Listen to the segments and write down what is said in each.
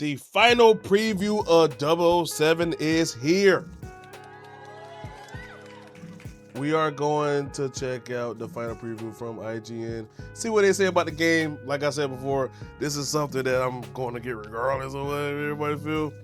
The final preview of 007 is here. We are going to check out the final preview from IGN. See what they say about the game. Like I said before, this is something that I'm going to get regardless of what everybody feel.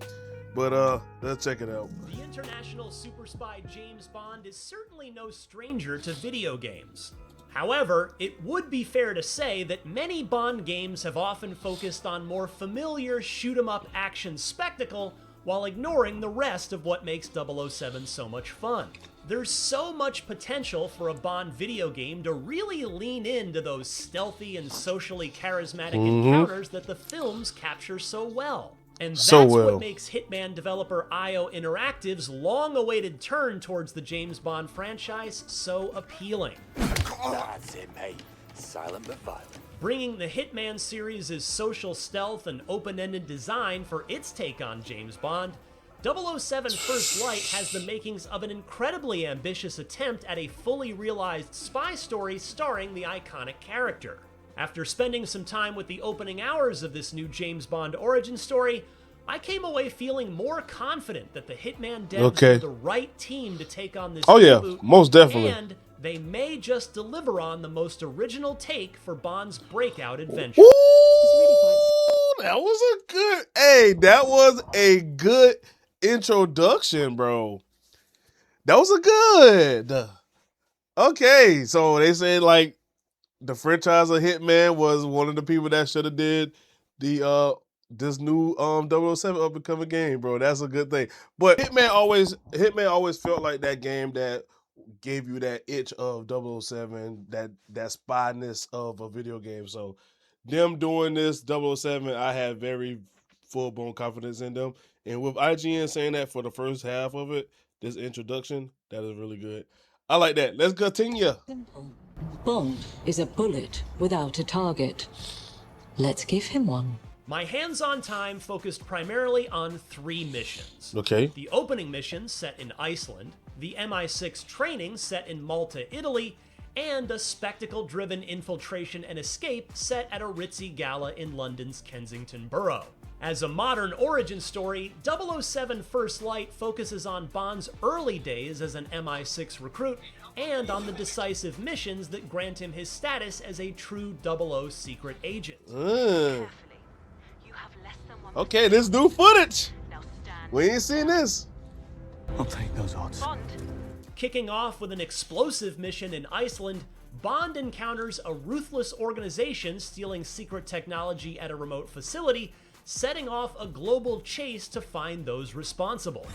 But let's check it out. The international super spy James Bond is certainly no stranger to video games. However, it would be fair to say that many Bond games have often focused on more familiar shoot-'em-up action spectacle while ignoring the rest of what makes 007 so much fun. There's so much potential for a Bond video game to really lean into those stealthy and socially charismatic encounters that the films capture so well. And that's what makes Hitman developer IO Interactive's long-awaited turn towards the James Bond franchise so appealing. That's it, mate. Silent but violent. Bringing the Hitman series' social stealth and open-ended design for its take on James Bond, 007 First Light has the makings of an incredibly ambitious attempt at a fully realized spy story starring the iconic character. After spending some time with the opening hours of this new James Bond origin story, I came away feeling more confident that the Hitman devs are the right team to take on this reboot, most definitely. And they may just deliver on the most original take for Bond's breakout adventure. Ooh, that was a good introduction, bro. That was a good. Okay, so they say like the franchise of Hitman was one of the people that should have did the this new 007 up and coming game, bro. That's a good thing. But Hitman always felt like that game that gave you that itch of 007, that spyness of a video game. So them doing this 007, I have very full-blown confidence in them. And with IGN saying that for the first half of it, this introduction, that is really good. I like that. Let's continue. Simple. Bond is a bullet without a target. Let's give him one. My hands-on time focused primarily on 3 missions. Okay. The opening mission set in Iceland, the MI6 training set in Malta, Italy, and a spectacle-driven infiltration and escape set at a ritzy gala in London's Kensington Borough. As a modern origin story, 007 First Light focuses on Bond's early days as an MI6 recruit and on the decisive missions that grant him his status as a true 00 secret agent. Okay, this new footage. We ain't seen this. I'll take those odds. Kicking off with an explosive mission in Iceland, Bond encounters a ruthless organization stealing secret technology at a remote facility, setting off a global chase to find those responsible.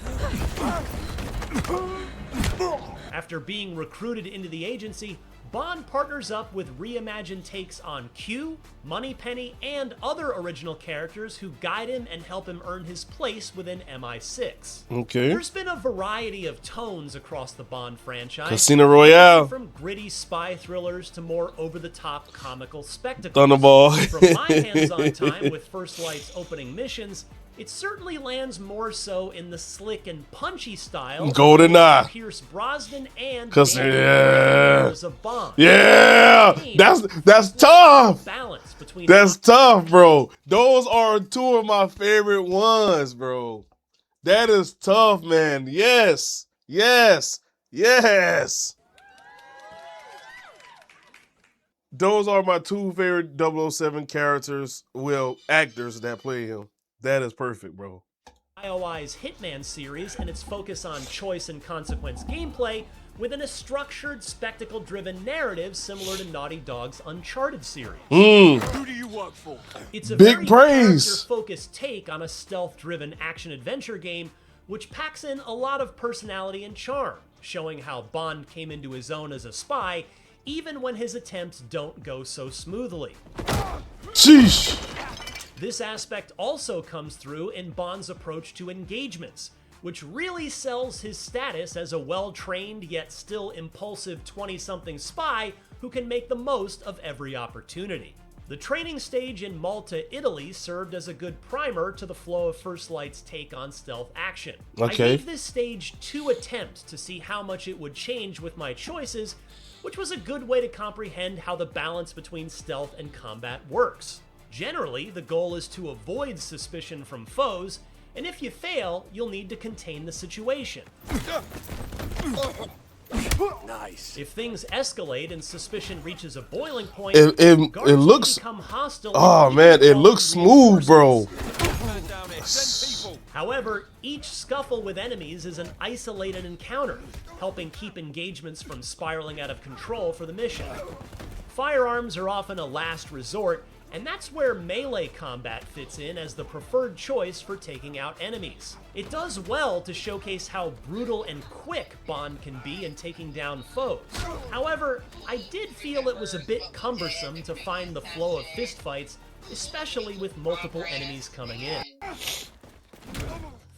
After being recruited into the agency, Bond partners up with reimagined takes on Q, Moneypenny, and other original characters who guide him and help him earn his place within MI6. Okay. There's been a variety of tones across the Bond franchise. Casino Royale. From gritty spy thrillers to more over-the-top comical spectacles. Thunderball. From my hands-on time with First Light's opening missions, it certainly lands more so in the slick and punchy style GoldenEye. Pierce Brosnan and of Bond. Yeah, that's tough. Balance between that's tough, bro. Those are 2 of my favorite ones, bro. That is tough, man. Yes. Those are my 2 favorite 007 characters, well, actors that play him. That is perfect, bro. IOI's Hitman series and its focus on choice and consequence gameplay within a structured, spectacle-driven narrative similar to Naughty Dog's Uncharted series. Who do you work for? It's a big very praise. character-focused take on a stealth-driven action-adventure game, which packs in a lot of personality and charm, showing how Bond came into his own as a spy, even when his attempts don't go so smoothly. Sheesh. This aspect also comes through in Bond's approach to engagements, which really sells his status as a well-trained yet still impulsive 20-something spy who can make the most of every opportunity. The training stage in Malta, Italy served as a good primer to the flow of First Light's take on stealth action. I gave this stage 2 attempts to see how much it would change with my choices, which was a good way to comprehend how the balance between stealth and combat works. Generally, the goal is to avoid suspicion from foes, and if you fail, you'll need to contain the situation. Nice. If things escalate and suspicion reaches a boiling point, It guards will looks. become hostile. Oh and man, it call looks in smooth, bro. However, each scuffle with enemies is an isolated encounter, helping keep engagements from spiraling out of control for the mission. Firearms are often a last resort, and that's where melee combat fits in as the preferred choice for taking out enemies. It does well to showcase how brutal and quick Bond can be in taking down foes. However, I did feel it was a bit cumbersome to find the flow of fistfights, especially with multiple enemies coming in.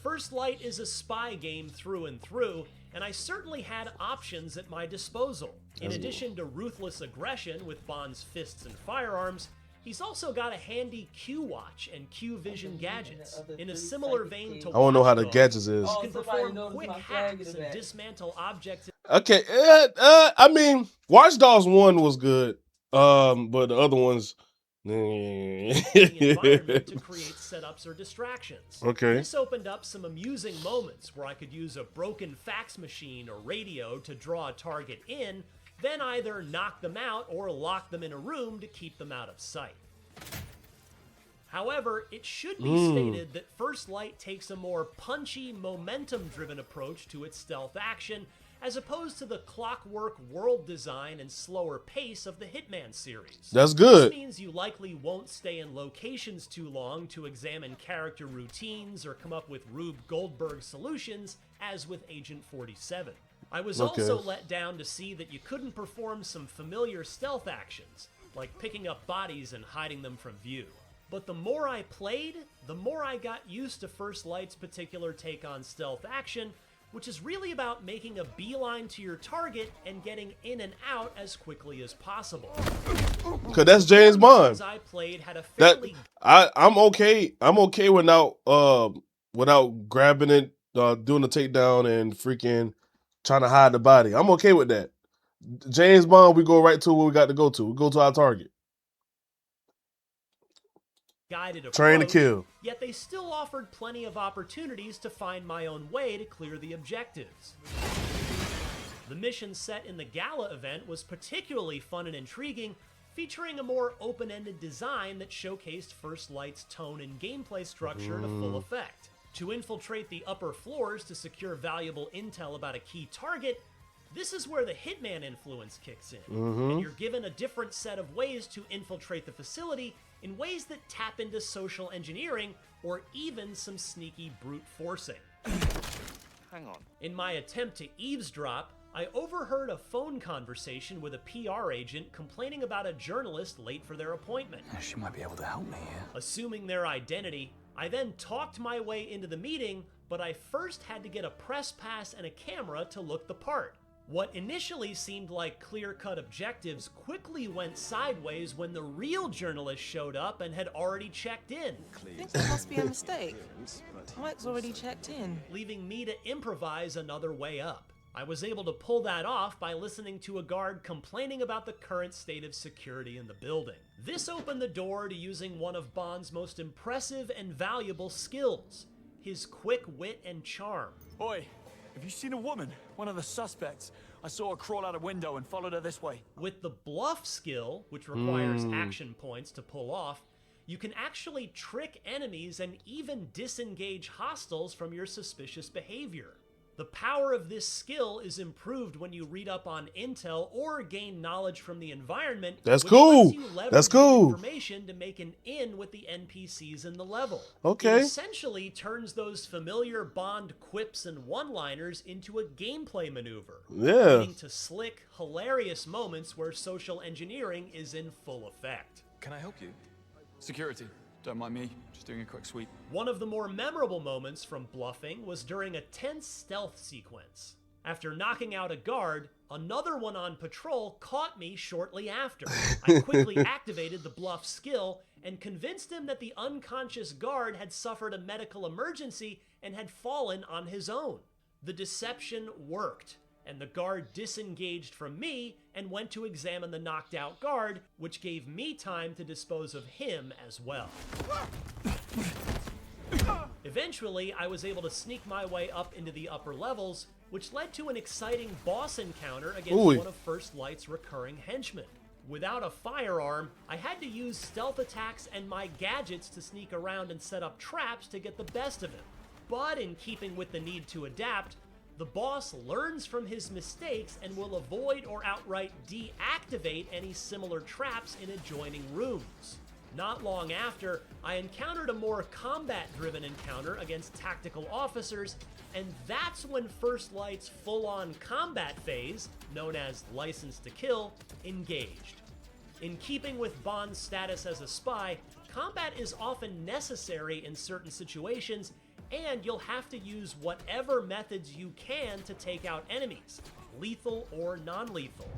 First Light is a spy game through and through, and I certainly had options at my disposal. In addition to ruthless aggression with Bond's fists and firearms, he's also got a handy Q-Watch and Q-Vision gadgets. In a similar vein to I want to know how the Watchdog, gadgets is. you can perform quick hacks and dismantle objects. Okay, I mean, Watch Dogs 1 was good, but the other ones, the environment to create setups or distractions. Okay. This opened up some amusing moments where I could use a broken fax machine or radio to draw a target in, then either knock them out or lock them in a room to keep them out of sight. However, it should be stated that First Light takes a more punchy, momentum-driven approach to its stealth action, as opposed to the clockwork world design and slower pace of the Hitman series. That's good. This means you likely won't stay in locations too long to examine character routines or come up with Rube Goldberg solutions, as with Agent 47. I was also let down to see that you couldn't perform some familiar stealth actions, like picking up bodies and hiding them from view. But the more I played, the more I got used to First Light's particular take on stealth action, which is really about making a beeline to your target and getting in and out as quickly as possible. Cause that's James Bond. I played had a That fairly I'm okay. I'm okay without grabbing it, doing the takedown and freaking trying to hide the body. I'm okay with that. James Bond, we go right to where we got to go to. We go to our target. guided approach, Train to kill. Yet they still offered plenty of opportunities to find my own way to clear the objectives. The mission set in the gala event was particularly fun and intriguing, featuring a more open-ended design that showcased First Light's tone and gameplay structure to full effect. To infiltrate the upper floors to secure valuable intel about a key target, this is where the Hitman influence kicks in, and you're given a different set of ways to infiltrate the facility in ways that tap into social engineering or even some sneaky brute forcing. Hang on. In my attempt to eavesdrop, I overheard a phone conversation with a PR agent complaining about a journalist late for their appointment. She might be able to help me here. Assuming their identity, I then talked my way into the meeting, but I first had to get a press pass and a camera to look the part. What initially seemed like clear-cut objectives quickly went sideways when the real journalist showed up and had already checked in, I think there must be a mistake. Mike's already checked in. leaving me to improvise another way up. I was able to pull that off by listening to a guard complaining about the current state of security in the building. This opened the door to using one of Bond's most impressive and valuable skills, his quick wit and charm. Oi, have you seen a woman? One of the suspects. I saw her crawl out a window and followed her this way. With the bluff skill, which requires action points to pull off, you can actually trick enemies and even disengage hostiles from your suspicious behavior. The power of this skill is improved when you read up on intel or gain knowledge from the environment. That's which cool. lets you leverage That's the cool. information to make an in with the NPCs in the level. Okay. It essentially turns those familiar Bond quips and one-liners into a gameplay maneuver. Yeah. Leading to slick, hilarious moments where social engineering is in full effect. Can I help you? Security. Don't mind me. Just doing a quick sweep. One of the more memorable moments from bluffing was during a tense stealth sequence. After knocking out a guard, another one on patrol caught me shortly after. I quickly activated the bluff skill and convinced him that the unconscious guard had suffered a medical emergency and had fallen on his own. The deception worked, and the guard disengaged from me and went to examine the knocked out guard, which gave me time to dispose of him as well. Eventually, I was able to sneak my way up into the upper levels, which led to an exciting boss encounter against one of First Light's recurring henchmen. Without a firearm, I had to use stealth attacks and my gadgets to sneak around and set up traps to get the best of him. But in keeping with the need to adapt, the boss learns from his mistakes and will avoid or outright deactivate any similar traps in adjoining rooms. Not long after, I encountered a more combat-driven encounter against tactical officers, and that's when First Light's full-on combat phase, known as License to Kill, engaged. In keeping with Bond's status as a spy, combat is often necessary in certain situations, and you'll have to use whatever methods you can to take out enemies, lethal or non-lethal.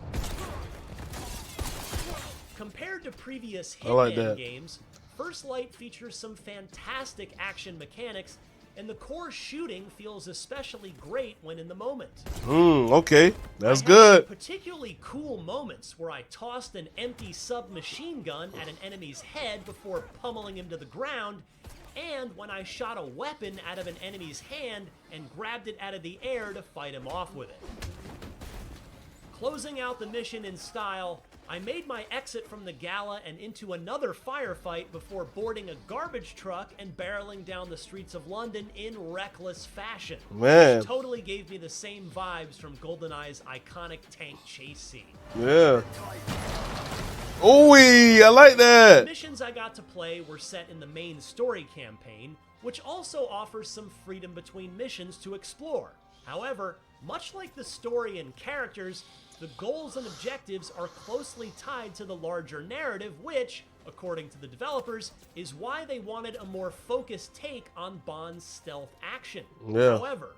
Compared to previous Hitman games, First Light features some fantastic action mechanics, and the core shooting feels especially great when in the moment. Okay, that's I had good. some particularly cool moments where I tossed an empty submachine gun at an enemy's head before pummeling him to the ground, and when I shot a weapon out of an enemy's hand and grabbed it out of the air to fight him off with it. Closing out the mission in style, I made my exit from the gala and into another firefight before boarding a garbage truck and barreling down the streets of London in reckless fashion. Man. Which totally gave me the same vibes from GoldenEye's iconic tank chase scene. Yeah. Ooh, I like that. The missions I got to play were set in the main story campaign, which also offers some freedom between missions to explore. However, much like the story and characters, the goals and objectives are closely tied to the larger narrative, which, according to the developers, is why they wanted a more focused take on Bond's stealth action. Yeah. However,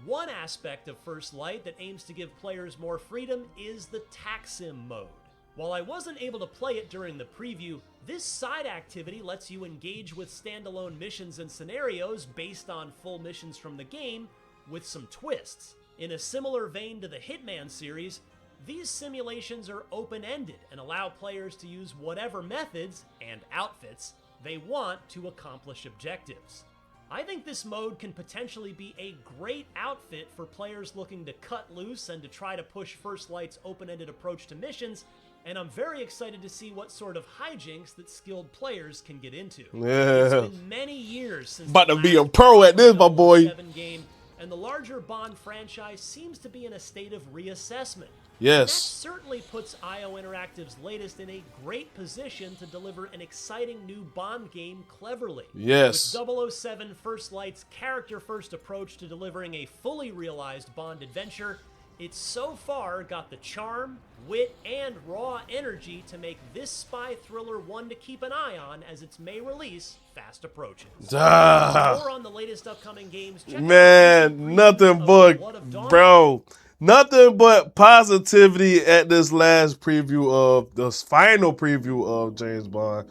one aspect of First Light that aims to give players more freedom is the TACSIM mode. While I wasn't able to play it during the preview, this side activity lets you engage with standalone missions and scenarios based on full missions from the game, with some twists. In a similar vein to the Hitman series, these simulations are open-ended and allow players to use whatever methods and outfits they want to accomplish objectives. I think this mode can potentially be a great outfit for players looking to cut loose and to try to push First Light's open-ended approach to missions, and I'm very excited to see what sort of hijinks that skilled players can get into. Yeah. It's been many years since About the to be a last pro at this, my boy. 007 game, and the larger Bond franchise seems to be in a state of reassessment. Yes. And that certainly puts IO Interactive's latest in a great position to deliver an exciting new Bond game cleverly. Yes. With 007 First Light's character-first approach to delivering a fully realized Bond adventure, it's so far got the charm, wit, and raw energy to make this spy thriller one to keep an eye on as its May release fast approaches. More on the latest upcoming games. Check out Man, nothing of but, Blood of Dawn. bro, nothing but positivity at this last preview of, this final preview of James Bond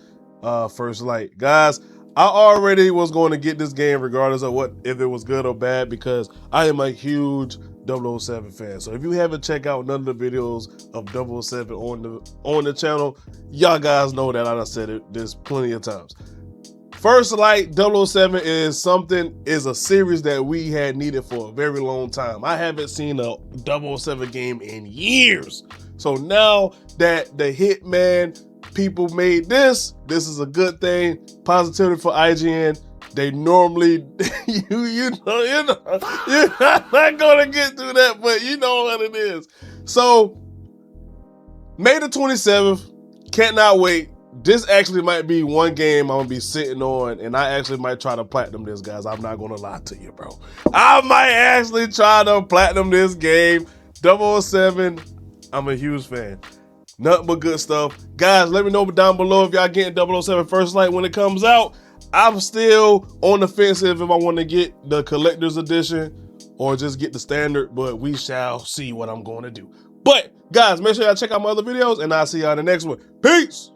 First Light. Guys, I already was going to get this game regardless of if it was good or bad, because I am a huge 007 fan. So if you haven't checked out none of the videos of 007 on the channel, y'all guys know that I done said it this plenty of times. First Light 007 is a series that we had needed for a very long time. I haven't seen a 007 game in years. So now that the Hitman people made this is a good thing. Positivity for IGN. They normally, you're not gonna get through that, but you know what it is. So, May the 27th, cannot wait. This actually might be one game I'm gonna be sitting on, and I actually might try to platinum this, guys. I'm not gonna lie to you, bro. I might actually try to platinum this game. 007, I'm a huge fan. Nothing but good stuff. Guys, let me know down below if y'all getting 007 First Light when it comes out. I'm still on the fence if I want to get the collector's edition or just get the standard, but we shall see what I'm going to do. But, guys, make sure y'all check out my other videos, and I'll see y'all in the next one. Peace!